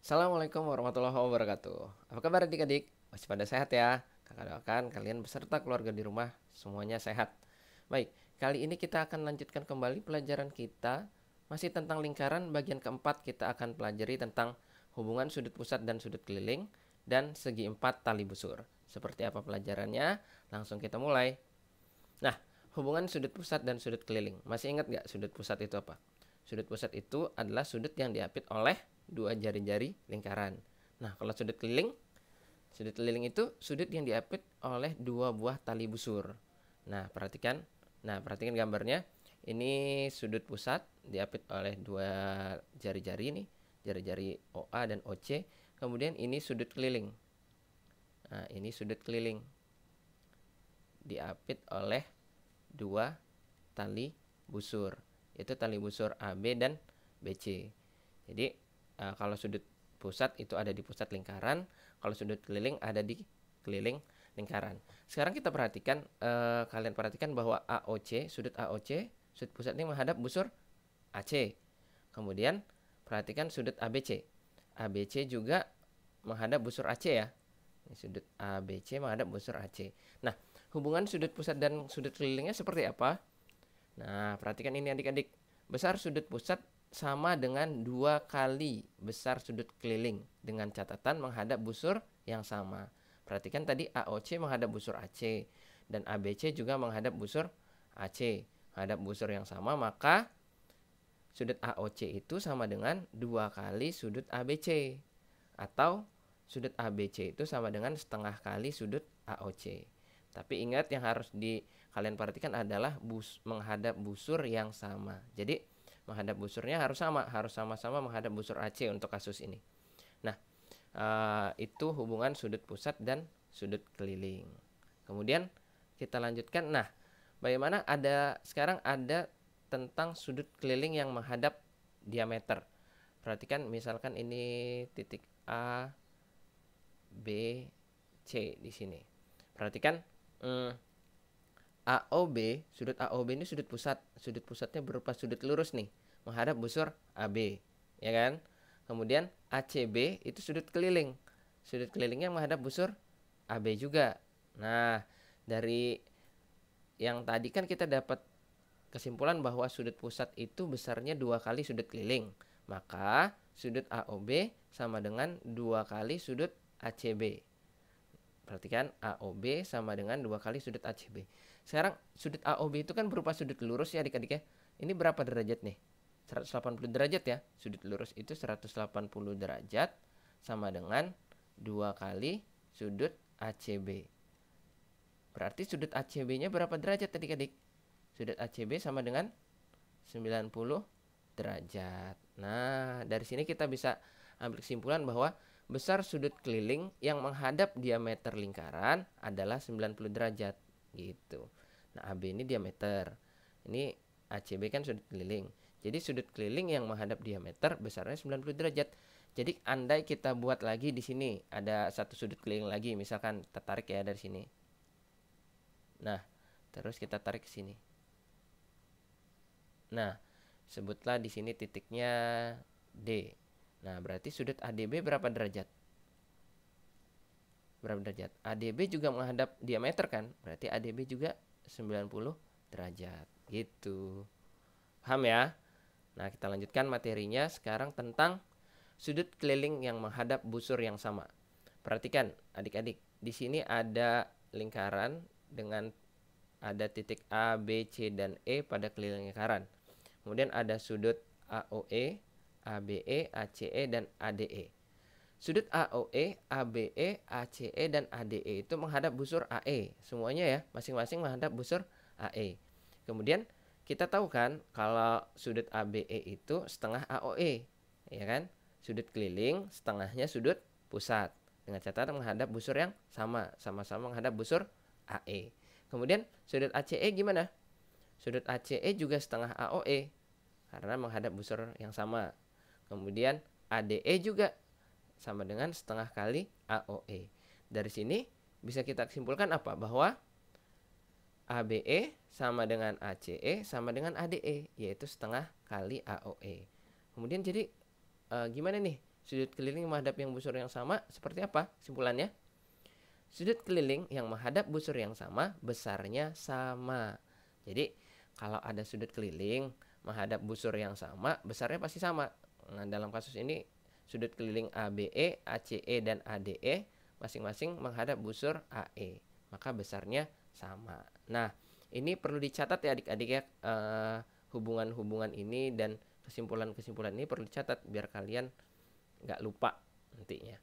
Assalamualaikum warahmatullahi wabarakatuh. Apa kabar adik-adik? Masih pada sehat ya? Kakak doakan kalian beserta keluarga di rumah semuanya sehat. Baik, kali ini kita akan lanjutkan kembali pelajaran kita. Masih tentang lingkaran, bagian keempat kita akan pelajari tentang hubungan sudut pusat dan sudut keliling dan segi empat tali busur. Seperti apa pelajarannya? Langsung kita mulai. Nah, hubungan sudut pusat dan sudut keliling. Masih ingat nggak sudut pusat itu apa? Sudut pusat itu adalah sudut yang diapit oleh dua jari-jari lingkaran. Nah, kalau sudut keliling itu sudut yang diapit oleh dua buah tali busur. Nah, perhatikan. Nah, perhatikan gambarnya. Ini sudut pusat diapit oleh dua jari-jari nih, jari-jari OA dan OC. Kemudian ini sudut keliling. Nah, ini sudut keliling diapit oleh dua tali busur, yaitu tali busur AB dan BC. Jadi kalau sudut pusat itu ada di pusat lingkaran, kalau sudut keliling ada di keliling lingkaran. Sekarang kita perhatikan, kalian perhatikan bahwa sudut pusat ini menghadap busur AC. Kemudian perhatikan sudut ABC. ABC juga menghadap busur AC ya. Ini sudut ABC menghadap busur AC. Nah, hubungan sudut pusat dan sudut kelilingnya seperti apa? Nah, perhatikan ini adik-adik. Besar sudut pusat sama dengan 2 kali besar sudut keliling dengan catatan menghadap busur yang sama. Perhatikan tadi AOC menghadap busur AC dan ABC juga menghadap busur AC. Menghadap busur yang sama, maka sudut AOC itu sama dengan 2 kali sudut ABC. Atau sudut ABC itu sama dengan setengah kali sudut AOC. Tapi ingat yang harus kalian perhatikan adalah menghadap busur yang sama. Jadi menghadap busurnya harus sama-sama menghadap busur AC untuk kasus ini. Nah, itu hubungan sudut pusat dan sudut keliling. Kemudian kita lanjutkan. Nah, bagaimana sekarang ada tentang sudut keliling yang menghadap diameter. Perhatikan misalkan ini titik A, B, C di sini. Perhatikan sudut AOB ini sudut pusat. Sudut pusatnya berupa sudut lurus nih, menghadap busur AB, ya kan? Kemudian ACB itu sudut keliling. Sudut kelilingnya menghadap busur AB juga. Nah, dari yang tadi kan kita dapat kesimpulan bahwa sudut pusat itu besarnya 2 kali sudut keliling. Maka sudut AOB sama dengan 2 kali sudut ACB. Perhatikan AOB sama dengan 2 kali sudut ACB. Sekarang sudut AOB itu kan berupa sudut lurus ya adik-adik ya. Ini berapa derajat nih? 180 derajat ya. Sudut lurus itu 180 derajat sama dengan 2 kali sudut ACB. Berarti sudut ACB-nya berapa derajat adik-adik? Sudut ACB sama dengan 90 derajat. Nah, dari sini kita bisa ambil kesimpulan bahwa besar sudut keliling yang menghadap diameter lingkaran adalah 90 derajat gitu. Nah, AB ini diameter. Ini ACB kan sudut keliling. Jadi sudut keliling yang menghadap diameter besarnya 90 derajat. Jadi andai kita buat lagi di sini ada satu sudut keliling lagi, misalkan kita tarik ya dari sini. Nah, terus kita tarik ke sini. Nah, sebutlah di sini titiknya D. Nah, berarti sudut ADB berapa derajat? Berapa derajat? ADB juga menghadap diameter kan? Berarti ADB juga 90 derajat. Gitu. Paham ya? Nah, kita lanjutkan materinya sekarang tentang sudut keliling yang menghadap busur yang sama. Perhatikan adik-adik, di sini ada lingkaran dengan ada titik A, B, C, dan E pada keliling lingkaran. Kemudian ada sudut AOE, ABE, ACE, dan ADE. Sudut AOE, ABE, ACE, dan ADE itu menghadap busur AE. Semuanya ya, masing-masing menghadap busur AE. Kemudian kita tahu kan kalau sudut ABE itu setengah AOE, ya kan? Sudut keliling setengahnya sudut pusat. Dengan catatan menghadap busur yang sama-sama menghadap busur AE. Kemudian sudut ACE gimana? Sudut ACE juga setengah AOE karena menghadap busur yang sama. Kemudian ADE juga sama dengan setengah kali AOE. Dari sini bisa kita simpulkan apa? Bahwa ABE sama dengan ACE sama dengan ADE, yaitu setengah kali AOE. Kemudian jadi gimana nih Sudut keliling menghadap yang busur yang sama seperti apa kesimpulannya? Sudut keliling yang menghadap busur yang sama besarnya sama. Jadi kalau ada sudut keliling menghadap busur yang sama, besarnya pasti sama. Nah, dalam kasus ini sudut keliling ABE, ACE, dan ADE masing-masing menghadap busur AE, maka besarnya sama. Nah, ini perlu dicatat ya adik-adik ya, hubungan-hubungan ini dan kesimpulan-kesimpulan ini perlu dicatat biar kalian nggak lupa nantinya.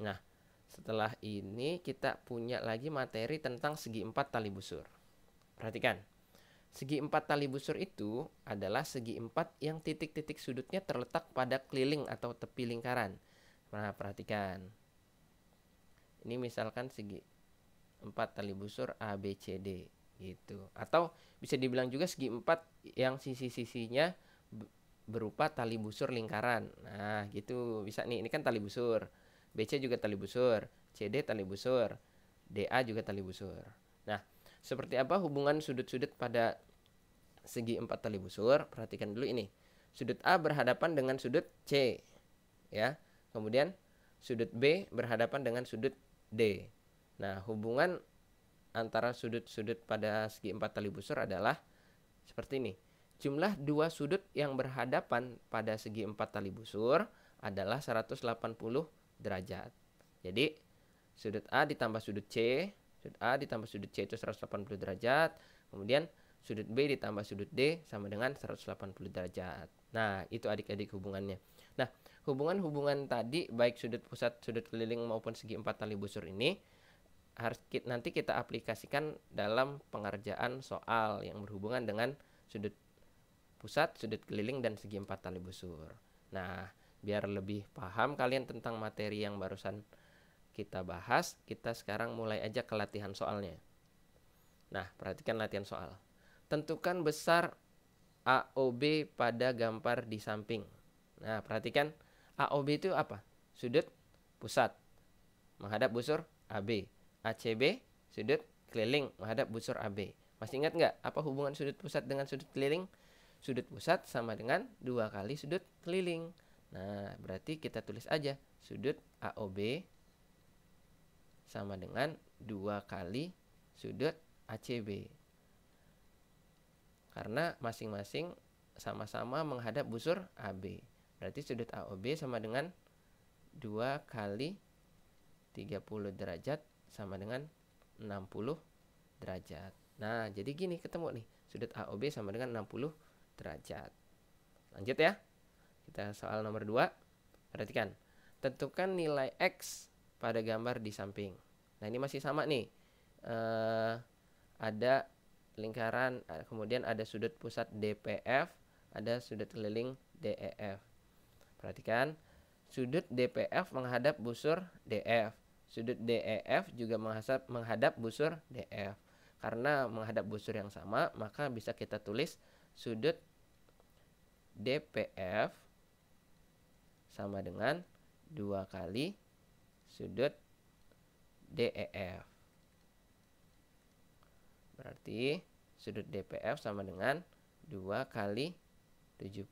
Nah, setelah ini kita punya lagi materi tentang segi 4 tali busur. Perhatikan, segi 4 tali busur itu adalah segi 4 yang titik-titik sudutnya terletak pada keliling atau tepi lingkaran. Nah, perhatikan. Ini misalkan segi 4 tali busur ABCD gitu. Atau bisa dibilang juga segi 4 yang sisi-sisinya berupa tali busur lingkaran. Nah, gitu bisa nih. Ini kan tali busur. BC juga tali busur, CD tali busur, DA juga tali busur. Nah, seperti apa hubungan sudut-sudut pada segi 4 tali busur? Perhatikan dulu ini. Sudut A berhadapan dengan sudut C, ya. Kemudian sudut B berhadapan dengan sudut D. Nah, hubungan antara sudut-sudut pada segi 4 tali busur adalah seperti ini. Jumlah dua sudut yang berhadapan pada segi 4 tali busur adalah 180 derajat. Jadi sudut A ditambah sudut C, sudut A ditambah sudut C itu 180 derajat. Kemudian sudut B ditambah sudut D sama dengan 180 derajat. Nah, itu adik-adik hubungannya. Nah, hubungan-hubungan tadi baik sudut pusat, sudut keliling maupun segi 4 tali busur ini harus nanti kita aplikasikan dalam pengerjaan soal yang berhubungan dengan sudut pusat, sudut keliling, dan segi 4 tali busur. Nah, biar lebih paham kalian tentang materi yang barusan kita bahas, kita sekarang mulai aja ke latihan soalnya. Nah, perhatikan latihan soal. Tentukan besar AOB pada gambar di samping. Nah, perhatikan AOB itu apa? Sudut pusat menghadap busur AB. ACB sudut keliling menghadap busur AB. Masih ingat nggak apa hubungan sudut pusat dengan sudut keliling? Sudut pusat sama dengan 2 kali sudut keliling. Nah, berarti kita tulis aja sudut AOB sama dengan 2 kali sudut ACB. Karena masing-masing sama-sama menghadap busur AB. Berarti sudut AOB sama dengan 2 kali 30 derajat sama dengan 60 derajat. Nah, jadi gini ketemu nih. Sudut AOB sama dengan 60 derajat. Lanjut ya. Kita soal nomor 2. Perhatikan. Tentukan nilai X pada gambar di samping. Nah, ini masih sama nih. Ada lingkaran, kemudian ada sudut pusat DPF, ada sudut keliling DEF. Perhatikan. Sudut DPF menghadap busur DF. Sudut DEF juga menghadap busur DF. Karena menghadap busur yang sama, maka bisa kita tulis sudut DPF sama dengan 2 kali sudut DEF. Berarti sudut DPF sama dengan 2 kali 70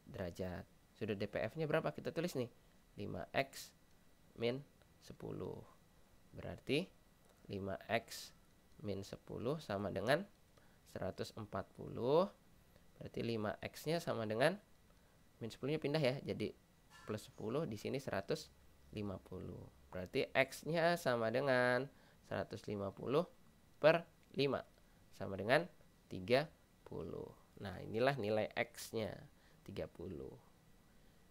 derajat. Sudut DPF-nya berapa? Kita tulis nih. 5X min 10. Berarti 5X min 10 sama dengan 140. Berarti 5X-nya sama dengan min 10-nya pindah ya, jadi plus 10, di sini 150. Berarti X-nya sama dengan 150 per 5 sama dengan 30. Nah, inilah nilai X-nya 30.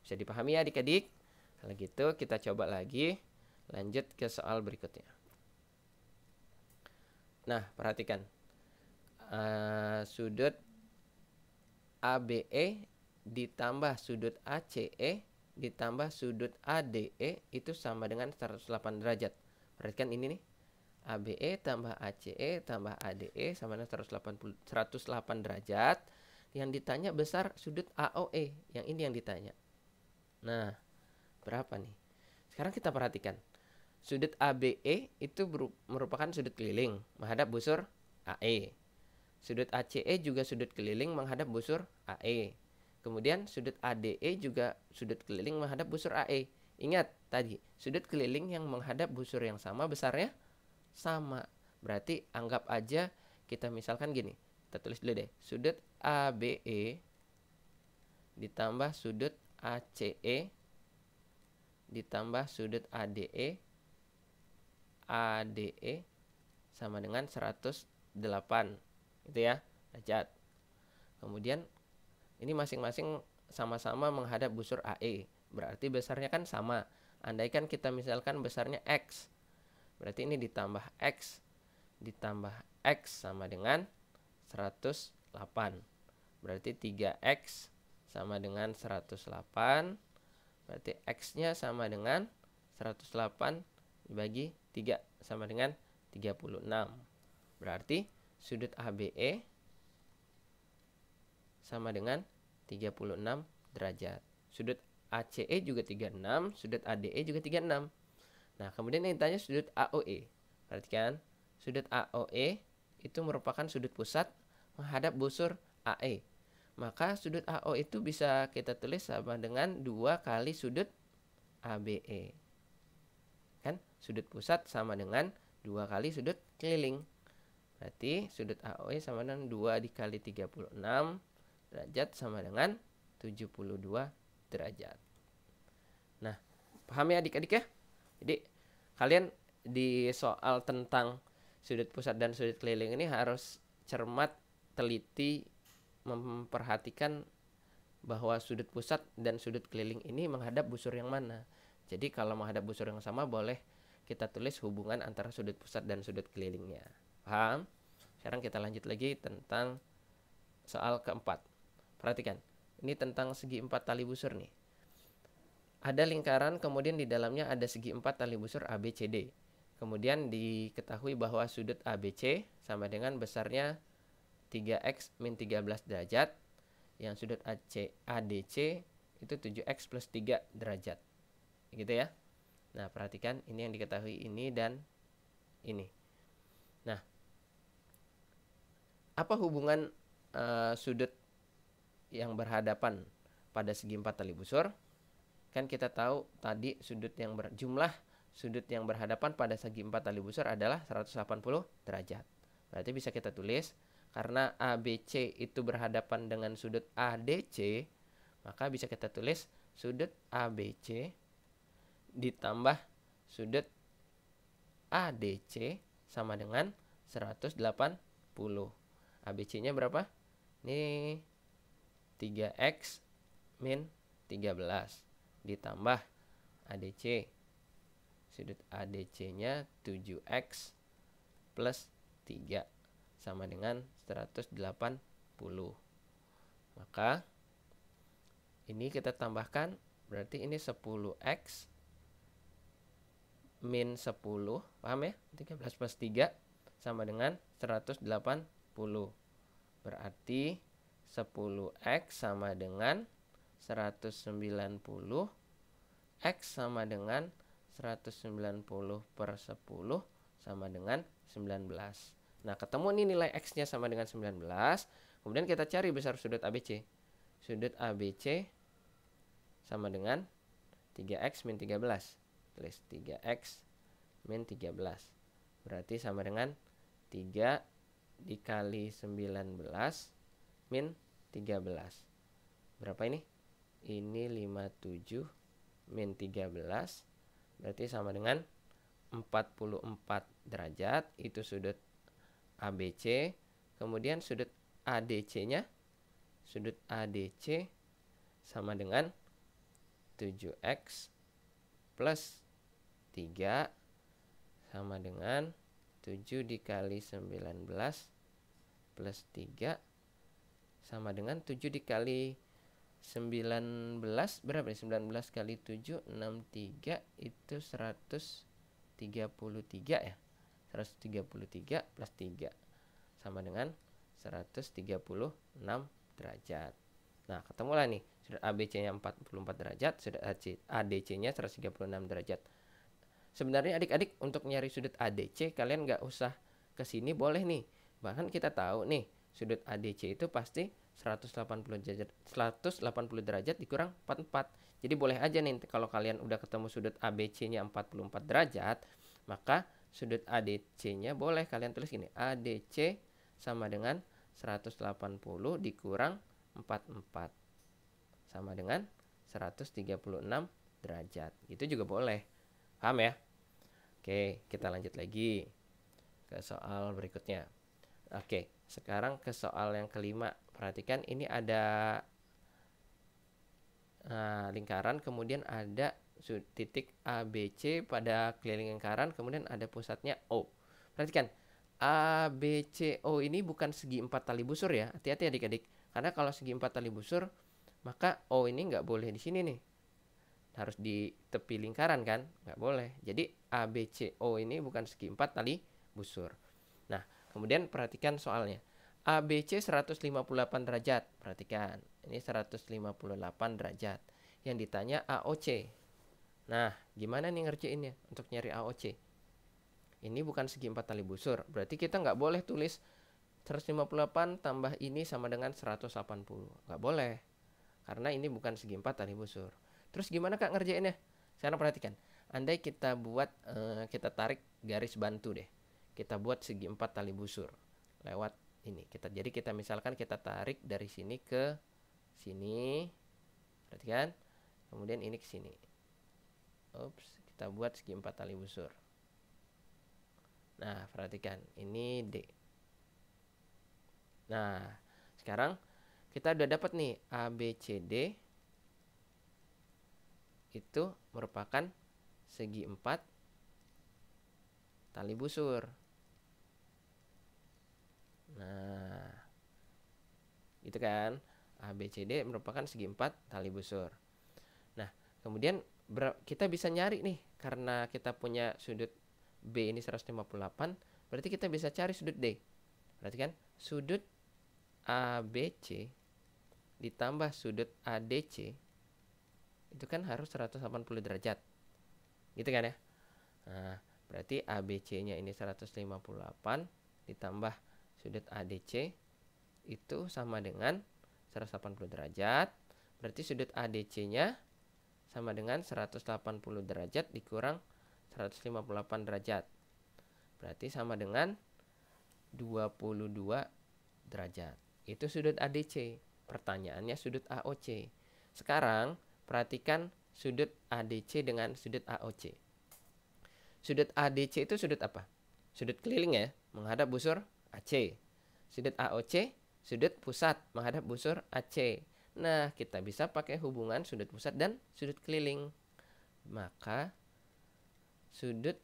Bisa dipahami ya adik-adik? Kalau gitu kita coba lagi, lanjut ke soal berikutnya. Nah, perhatikan. Sudut ABE ditambah sudut ACE ditambah sudut ADE itu sama dengan 108 derajat. Perhatikan ini nih. ABE tambah ACE tambah ADE sama dengan 108 derajat. Yang ditanya besar sudut AOE. Yang ini yang ditanya. Nah, berapa nih? Sekarang kita perhatikan. Sudut ABE itu merupakan sudut keliling menghadap busur AE. Sudut ACE juga sudut keliling menghadap busur AE. Kemudian sudut ADE juga sudut keliling menghadap busur AE. Ingat tadi, sudut keliling yang menghadap busur yang sama besarnya sama. Berarti anggap aja kita misalkan gini. Kita tulis dulu deh. Sudut ABE ditambah sudut ACE ditambah sudut ADE sama dengan 108 gitu ya, derajat. Kemudian ini masing-masing sama-sama menghadap busur AE. Berarti besarnya kan sama. Andaikan kita misalkan besarnya X, berarti ini ditambah X sama dengan 108. Berarti 3X sama dengan 108. Berarti X-nya sama dengan 108 dibagi 3 sama dengan 36. Berarti sudut ABE sama dengan 36 derajat. Sudut ACE juga 36, sudut ADE juga 36. Nah, kemudian yang ditanya sudut AOE. Perhatikan, sudut AOE itu merupakan sudut pusat menghadap busur AE. Maka sudut AO itu bisa kita tulis sama dengan 2 kali sudut ABE. Kan? Sudut pusat sama dengan 2 kali sudut keliling. Berarti sudut AOE sama dengan 2 dikali 36 derajat sama dengan 72 derajat. Nah, paham ya adik-adik ya? Jadi kalian di soal tentang sudut pusat dan sudut keliling ini harus cermat, teliti, memperhatikan bahwa sudut pusat dan sudut keliling ini menghadap busur yang mana. Jadi kalau menghadap busur yang sama boleh kita tulis hubungan antara sudut pusat dan sudut kelilingnya. Paham? Sekarang kita lanjut lagi tentang soal keempat. Perhatikan, ini tentang segi 4 tali busur nih. Ada lingkaran, kemudian di dalamnya ada segi 4 tali busur ABCD. Kemudian diketahui bahwa sudut ABC sama dengan besarnya 3x min 13 derajat. Yang sudut ADC itu 7x plus 3 derajat. Gitu ya. Nah, perhatikan ini yang diketahui ini dan ini. Nah, apa hubungan sudut yang berhadapan pada segi 4 tali busur? Kan kita tahu tadi jumlah sudut yang berhadapan pada segi 4 tali busur adalah 180 derajat. Berarti bisa kita tulis karena ABC itu berhadapan dengan sudut ADC, maka bisa kita tulis sudut ABC ditambah sudut ADC sama dengan 180. ABC-nya berapa? Ini 3x min 13 ditambah ADC. Sudut ADC-nya 7x plus 3 sama dengan 180. Maka ini kita tambahkan, berarti ini 10x min 10, paham ya? 13 plus 3 sama dengan 180. Berarti 10x sama dengan 190, x sama dengan 190 per 10 sama dengan 19. Nah, ketemu nih nilai x-nya sama dengan 19. Kemudian kita cari besar sudut ABC. Sudut ABC sama dengan 3x min 13. Tulis 3x min 13. Berarti sama dengan 3 dikali 19 min 13. Berapa ini? Ini 57 min 13. Berarti sama dengan 44 derajat. Itu sudut ABC. Kemudian sudut ADC-nya, sudut ADC sama dengan 7x plus 3 sama dengan 7 dikali 19 plus 3 sama dengan 7 dikali 19 berapa nih? 19 kali 7 63 itu 133 ya. 133 plus 3 sama dengan 136 derajat. Nah, ketemulah nih sudut ABC-nya 44 derajat, sudut ADC-nya 136 derajat. Sebenarnya adik-adik untuk nyari sudut ADC kalian nggak usah ke sini, boleh nih. Bahkan kita tahu nih sudut ADC itu pasti 180 derajat dikurang 44. Jadi boleh aja nih kalau kalian udah ketemu sudut ABC-nya 44 derajat, maka sudut ADC-nya boleh kalian tulis gini, ADC sama dengan 180 dikurang 44 sama dengan 136 derajat. Itu juga boleh. Paham ya? Oke, kita lanjut lagi ke soal berikutnya. Oke, sekarang ke soal yang kelima. Perhatikan ini ada lingkaran, kemudian ada titik ABC pada keliling lingkaran, kemudian ada pusatnya O. Perhatikan, ABCO ini bukan segi 4 tali busur ya. Hati-hati adik-adik. Karena kalau segi 4 tali busur, maka O ini nggak boleh di sini nih. Harus di tepi lingkaran kan? Nggak boleh. Jadi ABCO ini bukan segi 4 tali busur. Nah, kemudian perhatikan soalnya. ABC 158 derajat. Perhatikan, ini 158 derajat. Yang ditanya AOC. Nah, gimana nih ngerjainnya untuk nyari AOC? Ini bukan segi 4 tali busur. Berarti kita nggak boleh tulis 158 tambah ini sama dengan 180. Nggak boleh. Karena ini bukan segi 4 tali busur. Terus gimana Kak ngerjainnya? Sekarang perhatikan. Andai kita buat, kita tarik garis bantu deh. Kita buat segi 4 tali busur. Lewat ini. Jadi kita misalkan kita tarik dari sini ke sini. Perhatikan. Kemudian ini ke sini. Kita buat segi 4 tali busur. Nah, perhatikan. Ini D. Nah, sekarang kita udah dapat nih ABCD itu merupakan segi 4 tali busur. Nah, itu kan ABCD merupakan segi 4 tali busur. Nah, kemudian kita bisa nyari nih, karena kita punya sudut B ini 158, berarti kita bisa cari sudut D. Perhatikan, sudut ABC ditambah sudut ADC itu kan harus 180 derajat. Gitu kan ya? Nah, berarti ABC-nya ini 158 ditambah sudut ADC itu sama dengan 180 derajat. Berarti sudut ADC-nya sama dengan 180 derajat dikurang 158 derajat. Berarti sama dengan 22 derajat. Itu sudut ADC. Pertanyaannya sudut AOC. Sekarang perhatikan sudut ADC dengan sudut AOC. Sudut ADC itu sudut apa? Sudut keliling ya, menghadap busur AC. Sudut AOC, sudut pusat menghadap busur AC. Nah, kita bisa pakai hubungan sudut pusat dan sudut keliling. Maka sudut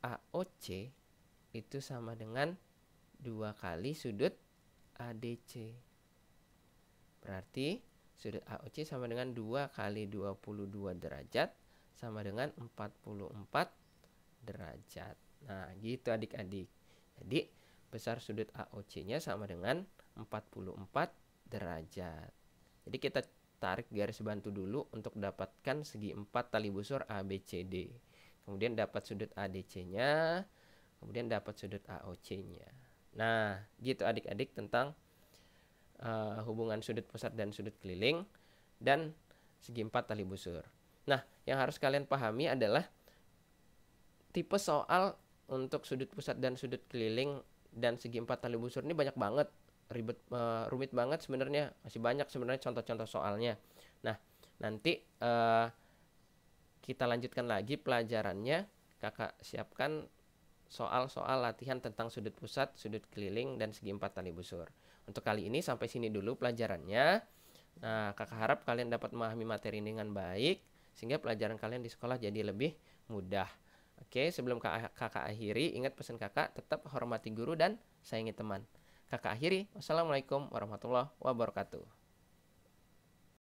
AOC itu sama dengan 2 kali sudut ADC. Berarti sudut AOC sama dengan 2 kali 22 derajat sama dengan 44 derajat. Nah, gitu adik-adik. Jadi, besar sudut AOC-nya sama dengan 44 derajat. Jadi, kita tarik garis bantu dulu untuk dapatkan segi 4 tali busur ABCD. Kemudian dapat sudut ADC-nya, kemudian dapat sudut AOC-nya. Nah, gitu adik-adik tentang hubungan sudut pusat dan sudut keliling dan segi 4 tali busur. Nah, yang harus kalian pahami adalah tipe soal untuk sudut pusat dan sudut keliling dan segi 4 tali busur ini banyak banget, rumit banget sebenarnya, masih banyak sebenarnya contoh-contoh soalnya. Nah, nanti kita lanjutkan lagi pelajarannya. Kakak siapkan soal-soal latihan tentang sudut pusat, sudut keliling, dan segi 4 tali busur. Untuk kali ini sampai sini dulu pelajarannya. Nah, kakak harap kalian dapat memahami materi ini dengan baik, sehingga pelajaran kalian di sekolah jadi lebih mudah. Oke, sebelum kakak akhiri, ingat pesan kakak, tetap hormati guru dan sayangi teman. Kakak akhiri, wassalamualaikum warahmatullahi wabarakatuh.